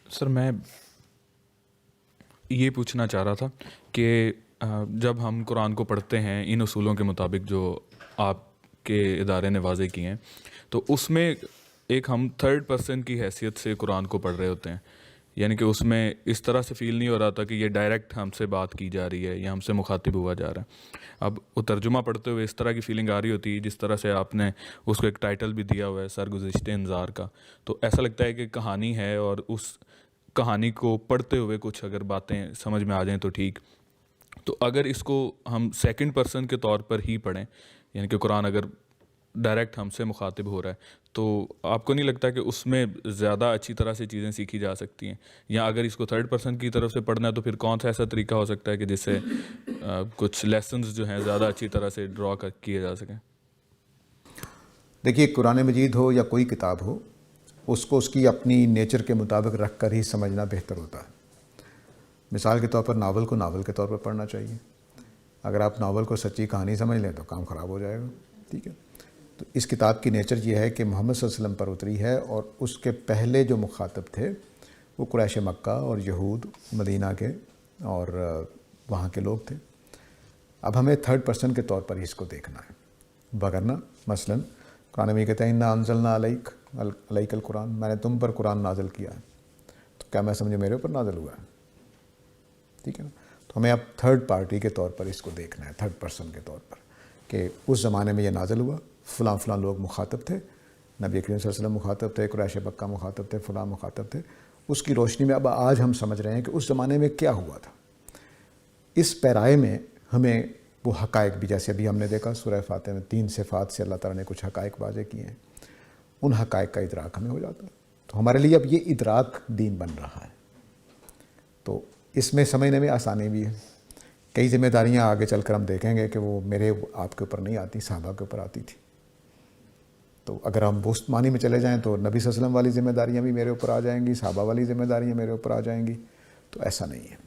سر میں یہ پوچھنا چاہ رہا تھا کہ جب ہم قرآن کو پڑھتے ہیں ان اصولوں کے مطابق جو آپ کے ادارے نے واضح کیے ہیں، تو اس میں ایک ہم تھرڈ پرسن کی حیثیت سے قرآن کو پڑھ رہے ہوتے ہیں، یعنی کہ اس میں اس طرح سے فیل نہیں ہو رہا تھا کہ یہ ڈائریکٹ ہم سے بات کی جا رہی ہے یا ہم سے مخاطب ہوا جا رہا ہے۔ اب وہ ترجمہ پڑھتے ہوئے اس طرح کی فیلنگ آ رہی ہوتی ہے جس طرح سے آپ نے اس کو ایک ٹائٹل بھی دیا ہوا ہے، سرگزشت انذار کا، تو ایسا لگتا ہے کہ کہانی ہے اور اس کہانی کو پڑھتے ہوئے کچھ اگر باتیں سمجھ میں آ جائیں تو ٹھیک۔ تو اگر اس کو ہم سیکنڈ پرسن کے طور پر ہی پڑھیں، یعنی کہ قرآن اگر ڈائریکٹ ہم سے مخاطب ہو رہا ہے، تو آپ کو نہیں لگتا کہ اس میں زیادہ اچھی طرح سے چیزیں سیکھی جا سکتی ہیں؟ یا اگر اس کو تھرڈ پرسن کی طرف سے پڑھنا ہے تو پھر کون سا ایسا طریقہ ہو سکتا ہے کہ جس سے کچھ لیسنز جو ہیں زیادہ اچھی طرح سے ڈرا کیے جا سکیں؟ دیکھیے، قرآن مجید ہو یا کوئی کتاب ہو، اس کو اس کی اپنی نیچر کے مطابق رکھ کر ہی سمجھنا بہتر ہوتا ہے۔ مثال کے طور پر ناول کو ناول کے طور پر پڑھنا چاہیے۔ اگر آپ ناول کو سچی کہانی سمجھ لیں تو کام خراب ہو جائے گا، ٹھیک ہے؟ تو اس کتاب کی نیچر یہ ہے کہ محمد صلی اللہ علیہ وسلم پر اتری ہے، اور اس کے پہلے جو مخاطب تھے وہ قریش مکہ اور یہود مدینہ کے اور وہاں کے لوگ تھے۔ اب ہمیں تھرڈ پرسن کے طور پر ہی اس کو دیکھنا ہے، وگرنہ مثلاً قرآن میں کہتے ہیں انا انزلنا علیک القرآن، میں نے تم پر قرآن نازل کیا ہے، تو کیا میں سمجھے میرے اوپر نازل ہوا ہے؟ ٹھیک ہے نا؟ تو ہمیں اب تھرڈ پارٹی کے طور پر اس کو دیکھنا ہے، تھرڈ پرسن کے طور پر، کہ اس زمانے میں یہ نازل ہوا، فلاں فلاں لوگ مخاطب تھے، نبی کریم صلی اللہ علیہ وسلم مخاطب تھے، قریش مکہ مخاطب تھے، فلاں مخاطب تھے۔ اس کی روشنی میں اب آج ہم سمجھ رہے ہیں کہ اس زمانے میں کیا ہوا تھا۔ اس پیرائے میں ہمیں وہ حقائق بھی، جیسے ابھی ہم نے دیکھا سورہ فاتحہ میں 3 صفات سے اللہ تعالیٰ نے کچھ حقائق واضح کیے ہیں، ان حقائق کا ادراک ہمیں ہو جاتا ہے۔ تو ہمارے لیے اب یہ ادراک دین بن رہا ہے، تو اس میں سمجھنے میں آسانی بھی ہے۔ کئی ذمہ داریاں آگے چل کر ہم دیکھیں گے کہ وہ میرے آپ کے اوپر نہیں آتی، صحابہ کے اوپر آتی تھی۔ تو اگر ہم وسط معنی میں چلے جائیں تو نبی صلی اللہ علیہ وسلم والی ذمہ داریاں بھی میرے اوپر آ جائیں گی، صحابہ والی ذمہ داریاں میرے اوپر آ جائیں گی، تو ایسا نہیں ہے۔